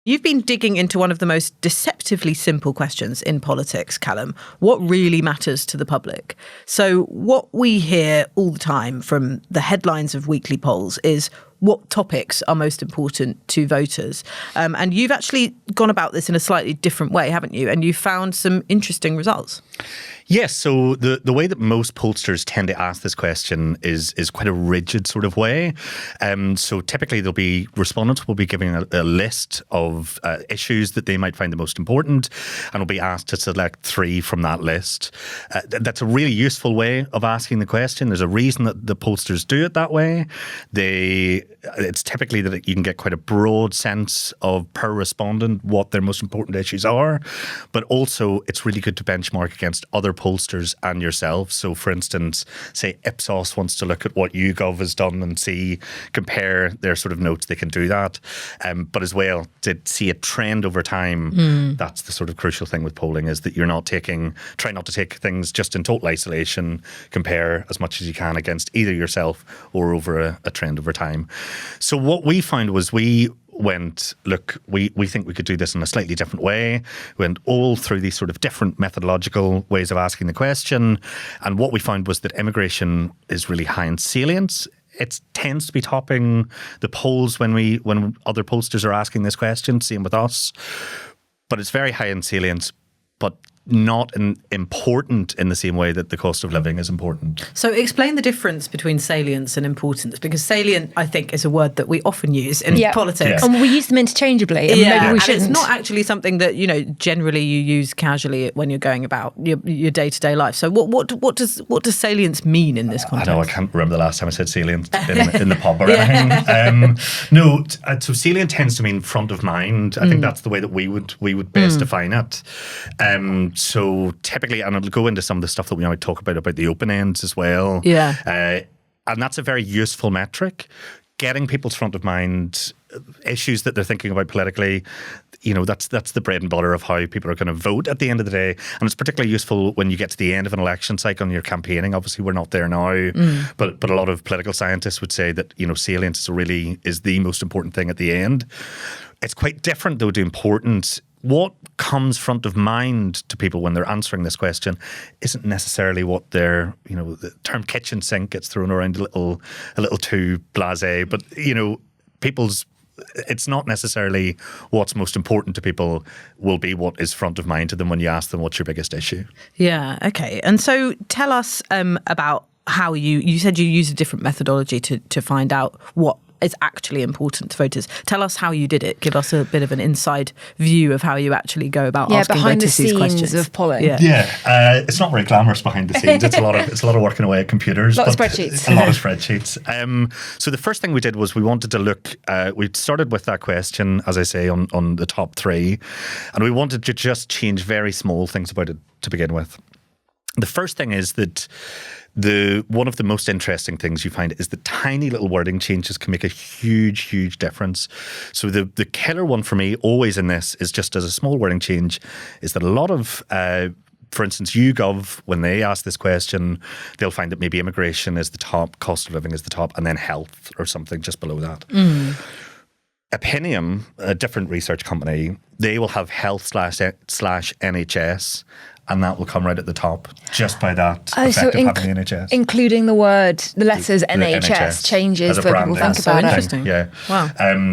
You've been digging into one of the most deceptively simple questions in politics, Calum. What really matters to the public? So what we hear all the time from the headlines of weekly polls is what topics are most important to voters. And you've actually gone about this in a slightly different way, haven't you? And you've found some interesting results. Yes, so the way that most pollsters tend to ask this question is quite a rigid sort of way. So typically respondents will be giving a list of issues that they might find the most important, and will be asked to select 3 from that list. That's a really useful way of asking the question. There's a reason that the pollsters do it that way. It's typically that you can get quite a broad sense of, per respondent, what their most important issues are, but also it's really good to benchmark against other pollsters and yourself. So for instance, say Ipsos wants to look at what YouGov has done and compare their sort of notes, they can do that. But as well, to see a trend over time, that's the sort of crucial thing with polling, is that you're try not to take things just in total isolation, compare as much as you can against either yourself or over a trend over time. So what we found was we think we could do this in a slightly different way. We went all through these sort of different methodological ways of asking the question. And what we found was that immigration is really high in salience. It tends to be topping the polls when other pollsters are asking this question, same with us. But it's very high in salience, but not important in the same way that the cost of living is important. So explain the difference between salience and importance, because salient, I think, is a word that we often use in politics. And we use them interchangeably, and maybe we shouldn't. And it's not actually something that, generally you use casually when you're going about your day-to-day life. So what does salience mean in this context? I know, I can't remember the last time I said salient in the pub or anything. So salient tends to mean front of mind. I think that's the way that we would best define it. So typically, and I'll go into some of the stuff that we might talk about the open ends as well. And that's a very useful metric. Getting people's front of mind issues that they're thinking about politically, that's the bread and butter of how people are going to vote at the end of the day. And it's particularly useful when you get to the end of an election cycle and you're campaigning. Obviously, we're not there now, but a lot of political scientists would say that, salience is the most important thing at the end. It's quite different, though, to importance. What comes front of mind to people when they're answering this question isn't necessarily what the term kitchen sink gets thrown around a little too blasé, but it's not necessarily what's most important to people will be what is front of mind to them when you ask them what's your biggest issue. Yeah, okay. And so tell us about how you said you use a different methodology to find out what is actually important to voters. Tell us how you did it. Give us a bit of an inside view of how you actually go about asking voters these questions. Behind the scenes of polling. It's not very glamorous behind the scenes. It's a lot of working away at computers. A lot of spreadsheets. So the first thing we did was we wanted to look. We started with that question, as I say, on the top 3, and we wanted to just change very small things about it to begin with. The first thing is that one of the most interesting things you find is that tiny little wording changes can make a huge, huge difference. So the killer one for me always in this is just as a small wording change is that a lot of, for instance, YouGov, when they ask this question, they'll find that maybe immigration is the top, cost of living is the top, and then health or something just below that. Opinium, a different research company, they will have health/NHS, and that will come right at the top just by that effect of having the NHS. Including the letters NHS changes where people think about it. Interesting. Yeah. Wow.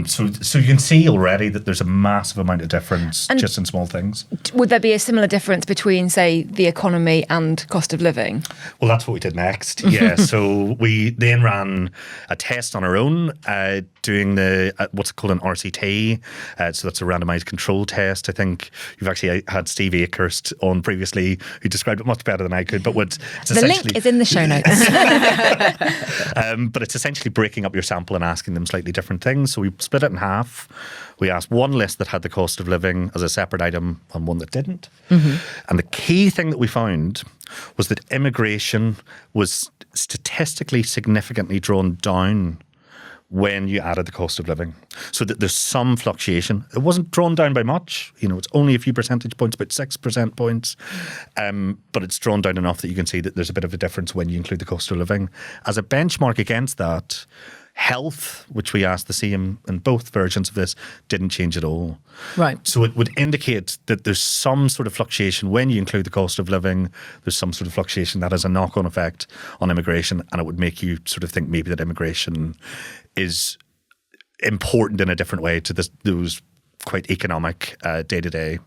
So you can see already that there's a massive amount of difference just in small things. Would there be a similar difference between, say, the economy and cost of living? Well, that's what we did next. Yeah. So we then ran a test on our own, doing what's called an RCT. So that's a randomized control test. I think you've actually had Steve Akehurst on previously, who described it much better than I could. But the link is in the show notes. But it's essentially breaking up your sample and asking them slightly different things. So we split it in half. We asked one list that had the cost of living as a separate item and one that didn't. And the key thing that we found was that immigration was statistically significantly drawn down when you added the cost of living. So that there's some fluctuation. It wasn't drawn down by much. It's only a few percentage points, about 6% points. But it's drawn down enough that you can see that there's a bit of a difference when you include the cost of living. As a benchmark against that, Health, which we asked the same in both versions of this, didn't change at all. Right. So it would indicate that there's some sort of fluctuation when you include the cost of living. There's some sort of fluctuation that has a knock-on effect on immigration, and it would make you sort of think maybe that immigration is important in a different way to those quite economic day-to-day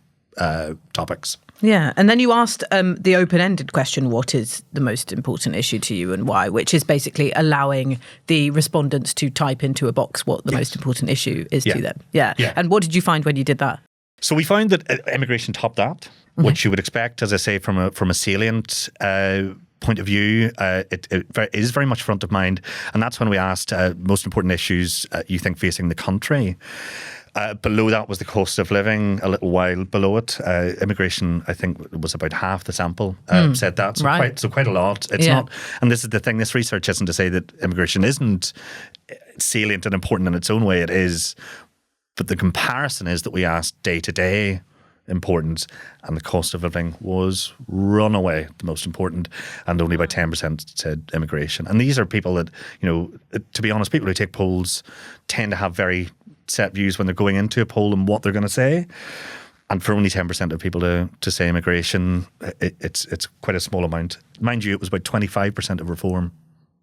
topics. Yeah. And then you asked the open-ended question, what is the most important issue to you and why, which is basically allowing the respondents to type into a box what the most important issue is to them. Yeah. And what did you find when you did that? So we found that immigration topped that, which you would expect, as I say, from a salient point of view. It is very much front of mind. And that's when we asked most important issues you think facing the country. Below that was the cost of living, a little while below it. Immigration, I think, was about half the sample said that. So quite a lot. It's not, and this is the thing, this research isn't to say that immigration isn't salient and important in its own way. It is. But the comparison is that we asked day-to-day importance, and the cost of living was runaway the most important, and only about 10% said immigration. And these are people that, to be honest, people who take polls tend to have very set views when they're going into a poll and what they're going to say. And for only 10% of people to say immigration, it's quite a small amount. Mind you, it was about 25% of Reform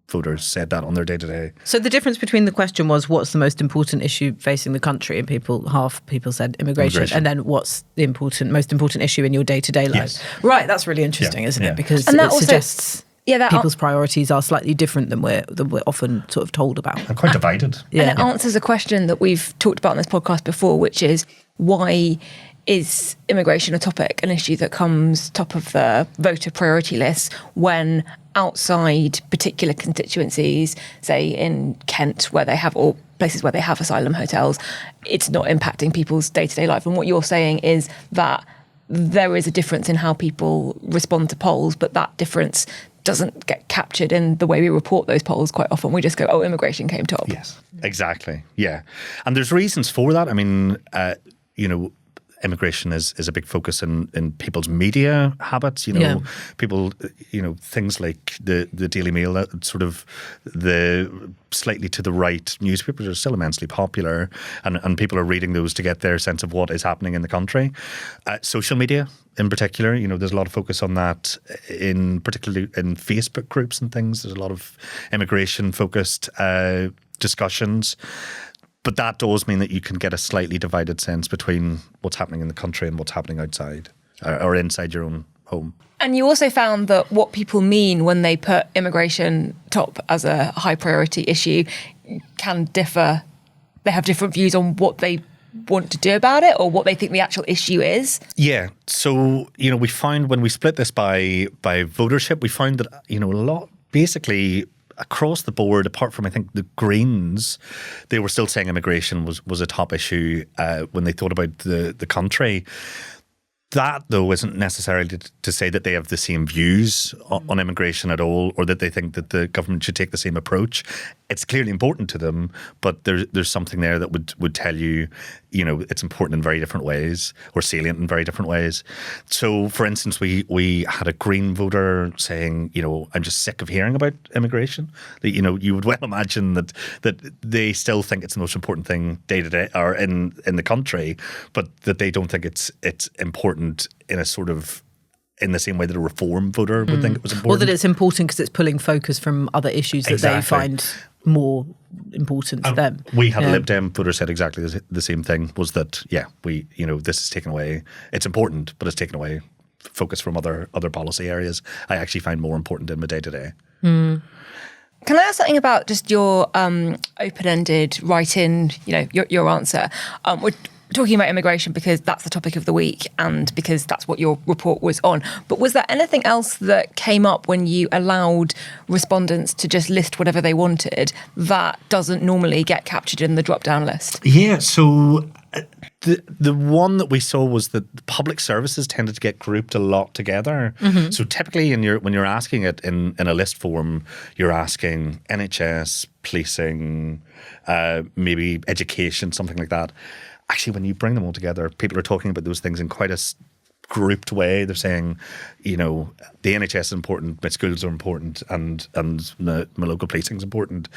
voters said that on their day-to-day. So the difference between the question was, what's the most important issue facing the country? And half people said immigration. And then what's the most important issue in your day-to-day life? Yes. Right, that's really interesting, isn't it? Because and it also suggests people's priorities are slightly different than we're often sort of told about. And quite divided. And it answers a question that we've talked about on this podcast before, which is, why is immigration a topic, an issue that comes top of the voter priority list when outside particular constituencies, say in Kent, where they have, or places where they have asylum hotels, it's not impacting people's day-to-day life? And what you're saying is that there is a difference in how people respond to polls, but that difference doesn't get captured in the way we report those polls quite often. We just go, oh, immigration came top. Yes, exactly. Yeah. And there's reasons for that. I mean, immigration is a big focus in people's media habits. People, things like the Daily Mail, sort of the slightly to the right newspapers are still immensely popular, and people are reading those to get their sense of what is happening in the country. Social media, in particular, there's a lot of focus on that, particularly in Facebook groups and things. There's a lot of immigration-focused discussions. But that does mean that you can get a slightly divided sense between what's happening in the country and what's happening outside or inside your own home. And you also found that what people mean when they put immigration top as a high priority issue can differ. They have different views on what they want to do about it or what they think the actual issue is. Yeah. So, we found when we split this by votership, we found that, a lot, basically, across the board, apart from, I think, the Greens, they were still saying immigration was a top issue when they thought about the country. That, though, isn't necessarily to say that they have the same views on immigration at all, or that they think that the government should take the same approach. It's clearly important to them, but there's something there that would tell you, it's important in very different ways, or salient in very different ways. So, for instance, we had a Green voter saying, I'm just sick of hearing about immigration. That, you would well imagine that they still think it's the most important thing day to day, or in the country, but that they don't think it's important in a sort of, in the same way that a Reform voter would think it was important. Or that it's important because it's pulling focus from other issues that they find more important to them. We had a Lib Dem voter said exactly the same thing, was that, this is taken away. It's important, but it's taken away focus from other policy areas I actually find more important in my day-to-day. Can I ask something about just your open-ended write-in, your answer? We're talking about immigration because that's the topic of the week and because that's what your report was on. But was there anything else that came up when you allowed respondents to just list whatever they wanted that doesn't normally get captured in the drop-down list? Yeah, so the one that we saw was that public services tended to get grouped a lot together. Mm-hmm. So typically when you're asking it in a list form, you're asking NHS, policing, maybe education, something like that. Actually, when you bring them all together, people are talking about those things in quite a grouped way. They're saying, you know, the NHS is important, my schools are important, and my local policing is important.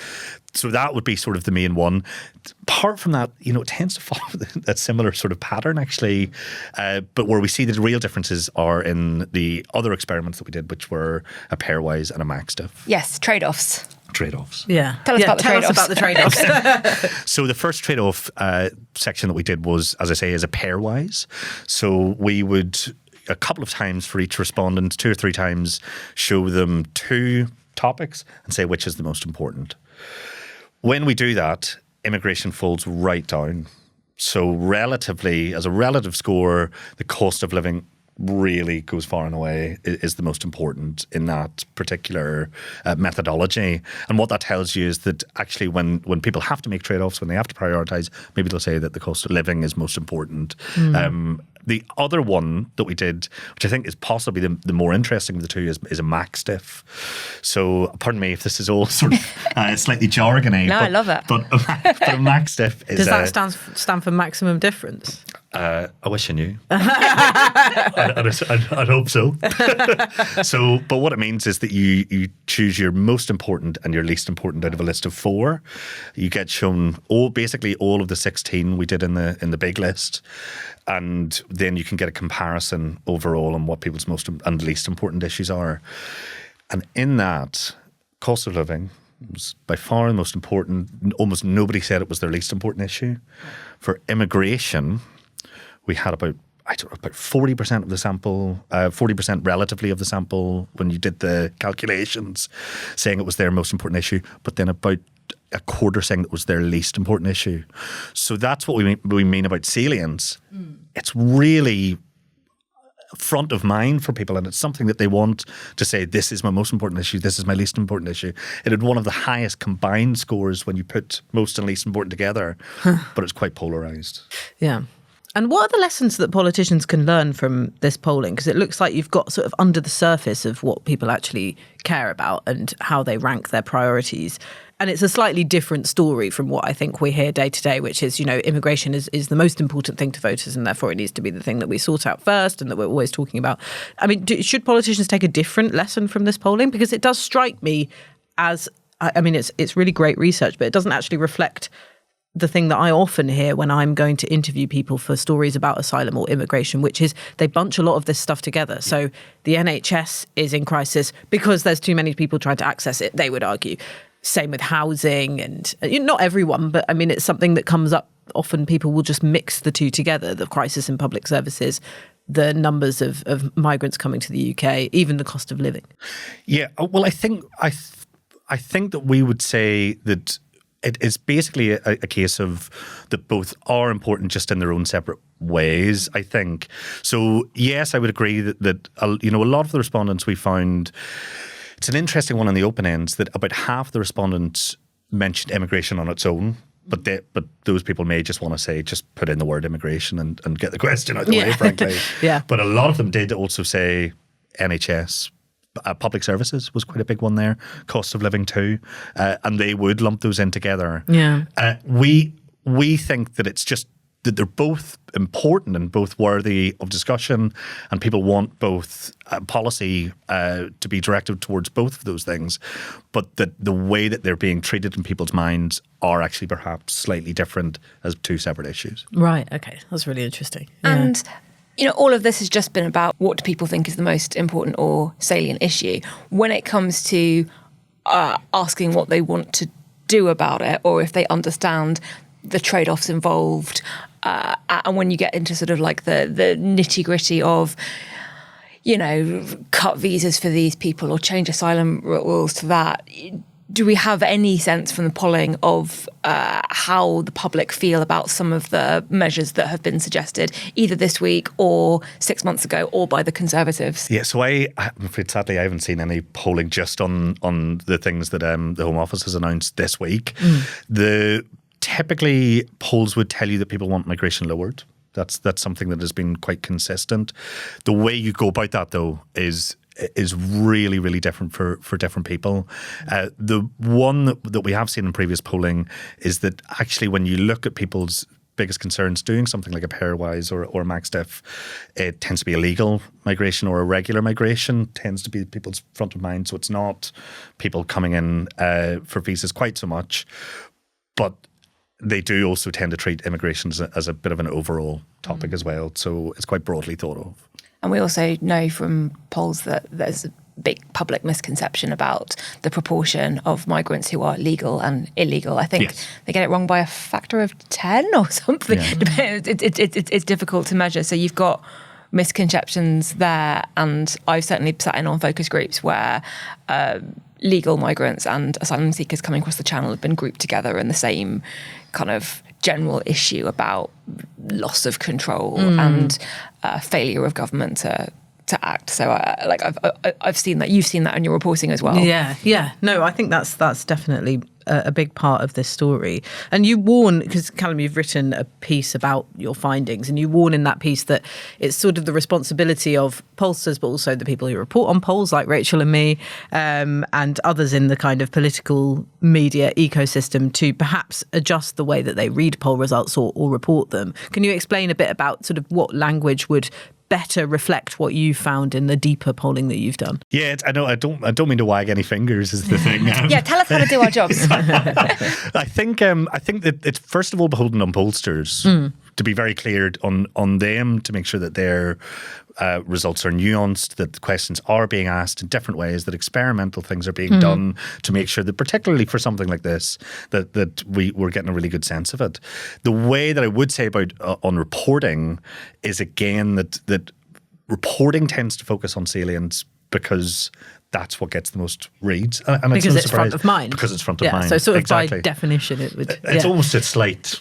So that would be sort of the main one. Apart from that, you know, it tends to follow that similar sort of pattern, actually. But where we see the real differences are in the other experiments that we did, which were a pairwise and a max-diff. Yes, trade-offs. Trade-offs. Yeah. Tell us about the trade-offs. So the first trade-off section that we did was, as I say, is a pairwise. So we would, a couple of times for each respondent, 2 or 3 times, show them 2 topics and say which is the most important. When we do that, immigration falls right down. So relatively, as a relative score, the cost of living really goes far and away, is the most important in that particular methodology. And what that tells you is that actually when people have to make trade-offs, when they have to prioritise, maybe they'll say that the cost of living is most important. The other one that we did, which I think is possibly the more interesting of the two, is a max-diff. So, pardon me if this is all sort of slightly jargony. No, I love it. But a max-diff is... Does that stand for maximum difference? I wish I knew. I'd hope so. But what it means is that you choose your most important and your least important out of a list of 4. You get shown basically all of the 16 we did in the big list, and then you can get a comparison overall on what people's most and least important issues are. And in that, cost of living was by far the most important. Almost nobody said it was their least important issue. For immigration, we had about 40% of the sample, 40% relatively of the sample when you did the calculations, saying it was their most important issue, but then about a quarter saying it was their least important issue. So that's what we mean about salience. It's really front of mind for people, and it's something that they want to say, this is my most important issue, this is my least important issue. It had one of the highest combined scores when you put most and least important together, but it's quite polarised. Yeah. And what are the lessons that politicians can learn from this polling? Because it looks like you've got sort of under the surface of what people actually care about and how they rank their priorities. And it's a slightly different story from what I think we hear day to day, which is, you know, immigration is the most important thing to voters, and therefore it needs to be the thing that we sort out first and that we're always talking about. I mean, should politicians take a different lesson from this polling? Because it does strike me as, I mean, it's really great research, but it doesn't actually reflect the thing that I often hear when I'm going to interview people for stories about asylum or immigration, which is they bunch a lot of this stuff together. So the NHS is in crisis because there's too many people trying to access it, they would argue. Same with housing, and not everyone, but I mean, it's something that comes up often. People will just mix the two together, the crisis in public services, the numbers of migrants coming to the UK, even the cost of living. Yeah, well, I think that we would say that it is basically a case of that both are important just in their own separate ways, I think. So, yes, I would agree that a lot of the respondents we found, it's an interesting one on the open ends, that about half the respondents mentioned immigration on its own, but those people may just want to say, just put in the word immigration and get the question out of the way, frankly. Yeah. But a lot of them did also say NHS. Public services was quite a big one there. Cost of living too, and they would lump those in together. Yeah, we think that it's just that they're both important and both worthy of discussion, and people want both policy to be directed towards both of those things, but that the way that they're being treated in people's minds are actually perhaps slightly different as 2 separate issues. right. Okay, that's really interesting. And all of this has just been about what do people think is the most important or salient issue. When it comes to asking what they want to do about it, or if they understand the trade-offs involved, and when you get into sort of like the nitty-gritty of, cut visas for these people or change asylum rules to that, do we have any sense from the polling of how the public feel about some of the measures that have been suggested, either this week or 6 months ago, or by the Conservatives? Yeah, so I'm afraid, sadly, I haven't seen any polling just on the things that the Home Office has announced this week. Typically, polls would tell you that people want migration lowered. That's something that has been quite consistent. The way you go about that, though, is really, really different for different people. The one that we have seen in previous polling is that actually when you look at people's biggest concerns doing something like a pairwise or a max diff, it tends to be illegal migration or irregular migration tends to be people's front of mind. So it's not people coming in for visas quite so much, but they do also tend to treat immigration as a bit of an overall topic as well. So it's quite broadly thought of. And we also know from polls that there's a big public misconception about the proportion of migrants who are legal and illegal. I think they get it wrong by a factor of 10 or something. Yeah. It's difficult to measure. So you've got misconceptions there, and I've certainly sat in on focus groups where legal migrants and asylum seekers coming across the channel have been grouped together in the same kind of general issue about loss of control and failure of government to act. So I've seen that. You've seen that in your reporting as well. Yeah. No, I think that's definitely a big part of this story. And you warn, because Calum, you've written a piece about your findings, and you warn in that piece that it's sort of the responsibility of pollsters, but also the people who report on polls like Rachel and me, and others in the kind of political media ecosystem to perhaps adjust the way that they read poll results or report them. Can you explain a bit about sort of what language would better reflect what you found in the deeper polling that you've done? Yeah, I know. I don't mean to wag any fingers is the thing. Yeah, tell us how to do our jobs. I think that it's first of all beholden on pollsters to be very clear on them, to make sure that their results are nuanced, that the questions are being asked in different ways, that experimental things are being done to make sure that, particularly for something like this, that we're getting a really good sense of it. The way that I would say about on reporting is, again, that reporting tends to focus on salience because that's what gets the most reads. And because it's front of mind. Because it's front of mind. So sort of by definition it would... It's almost a slight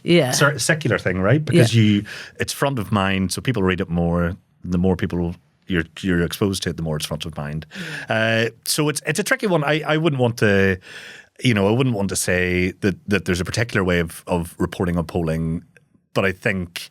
secular thing, right? Because it's front of mind, so people read it more. The more people you're exposed to it, the more it's front of mind. So it's a tricky one. I wouldn't want to, I wouldn't want to say that there's a particular way of reporting on polling, but I think,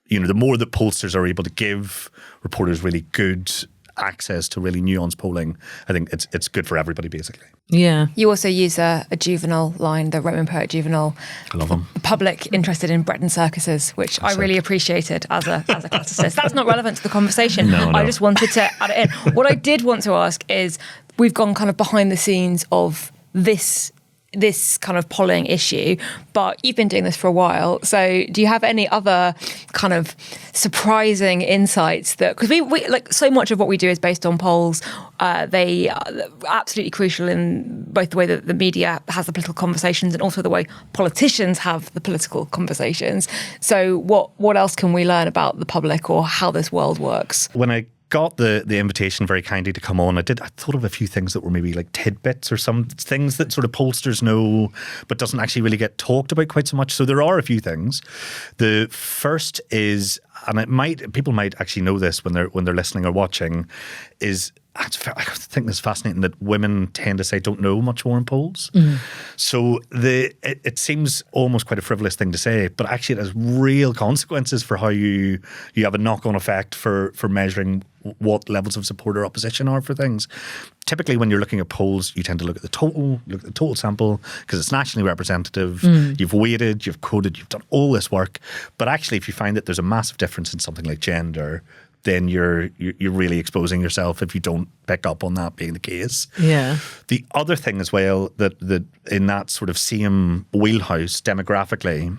the more that pollsters are able to give reporters really good access to really nuanced polling, I think it's good for everybody, basically. Yeah. You also use a juvenile line, the Roman poet Juvenal. I love him. The public interested in Breton circuses, which I really appreciated as a classicist. That's not relevant to the conversation. No. I just wanted to add it in. What I did want to ask is, we've gone kind of behind the scenes of this kind of polling issue, but you've been doing this for a while. So do you have any other kind of surprising insights that, because we like so much of what we do is based on polls. They are absolutely crucial in both the way that the media has the political conversations and also the way politicians have the political conversations. So what else can we learn about the public or how this world works? When I got the invitation very kindly to come on, I thought of a few things that were maybe like tidbits or some things that sort of pollsters know but doesn't actually really get talked about quite so much. So there are a few things. The first is, and people might actually know this when they're listening or watching, is I think it's fascinating that women tend to say don't know much more in polls. So it seems almost quite a frivolous thing to say, but actually it has real consequences for how you have a knock-on effect for measuring what levels of support or opposition are for things. Typically, when you're looking at polls, you tend to look at the total sample, because it's nationally representative. You've weighted, you've coded, you've done all this work. But actually, if you find that there's a massive difference in something like gender, then you're really exposing yourself if you don't pick up on that being the case. Yeah. The other thing as well that in that sort of same wheelhouse demographically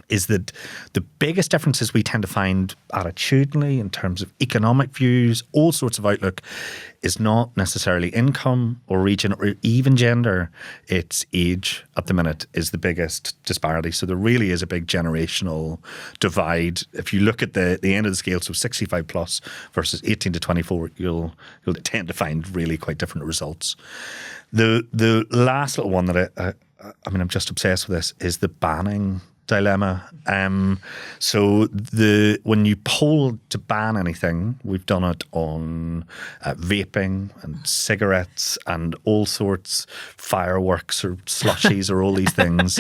is that the biggest differences we tend to find attitudinally in terms of economic views, all sorts of outlook, is not necessarily income or region or even gender. It's age at the minute is the biggest disparity. So there really is a big generational divide. If you look at the end of the scale, so 65 plus versus 18 to 24, you'll tend to find really quite different results. The last little one that I'm just obsessed with this is the banning dilemma. So when you poll to ban anything, we've done it on vaping and cigarettes and all sorts, fireworks or slushies or all these things.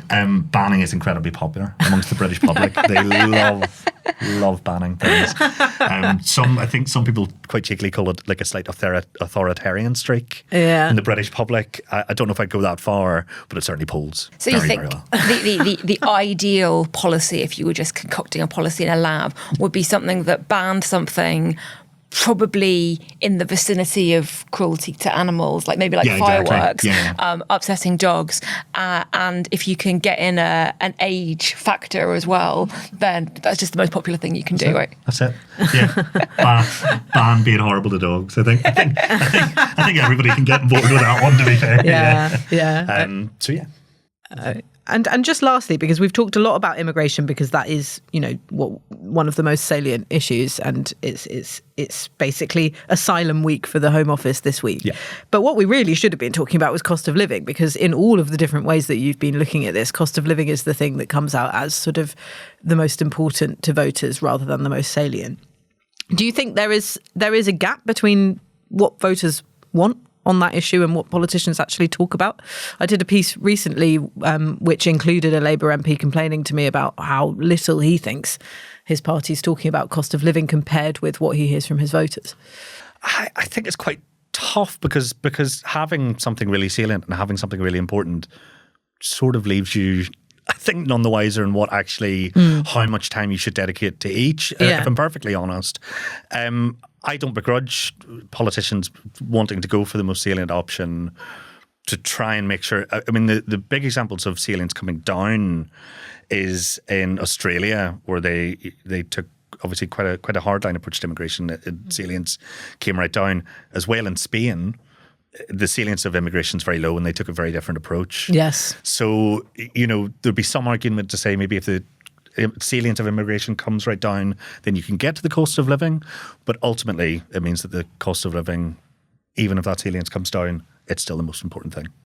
Banning is incredibly popular amongst the British public. They love Love banning things. I think some people quite cheekily call it like a slight authoritarian streak in the British public. I don't know if I'd go that far, but it certainly polls So very, you think very well. the ideal policy, if you were just concocting a policy in a lab, would be something that banned something probably in the vicinity of cruelty to animals, like maybe fireworks, upsetting dogs, and if you can get in an age factor as well, then that's just the most popular thing you can do, right? That's it. Yeah, ban being horrible to dogs. I think everybody can get on board with that one. To be fair, And just lastly, because we've talked a lot about immigration, because that is, one of the most salient issues, and it's basically asylum week for the Home Office this week. Yeah. But what we really should have been talking about was cost of living, because in all of the different ways that you've been looking at this, cost of living is the thing that comes out as sort of the most important to voters rather than the most salient. Do you think there is a gap between what voters want on that issue and what politicians actually talk about? I did a piece recently which included a Labour MP complaining to me about how little he thinks his party's talking about cost of living compared with what he hears from his voters. I think it's quite tough because having something really salient and having something really important sort of leaves you, I think, none the wiser in what actually, how much time you should dedicate to each, if I'm perfectly honest. I don't begrudge politicians wanting to go for the most salient option to try and make sure. I mean, the big examples of salience coming down is in Australia, where they took obviously quite a hardline approach to immigration. Salience came right down. As well in Spain, the salience of immigration is very low, and they took a very different approach. Yes. So, there'd be some argument to say maybe if the salient of immigration comes right down, then you can get to the cost of living. But ultimately, it means that the cost of living, even if that salience comes down, it's still the most important thing.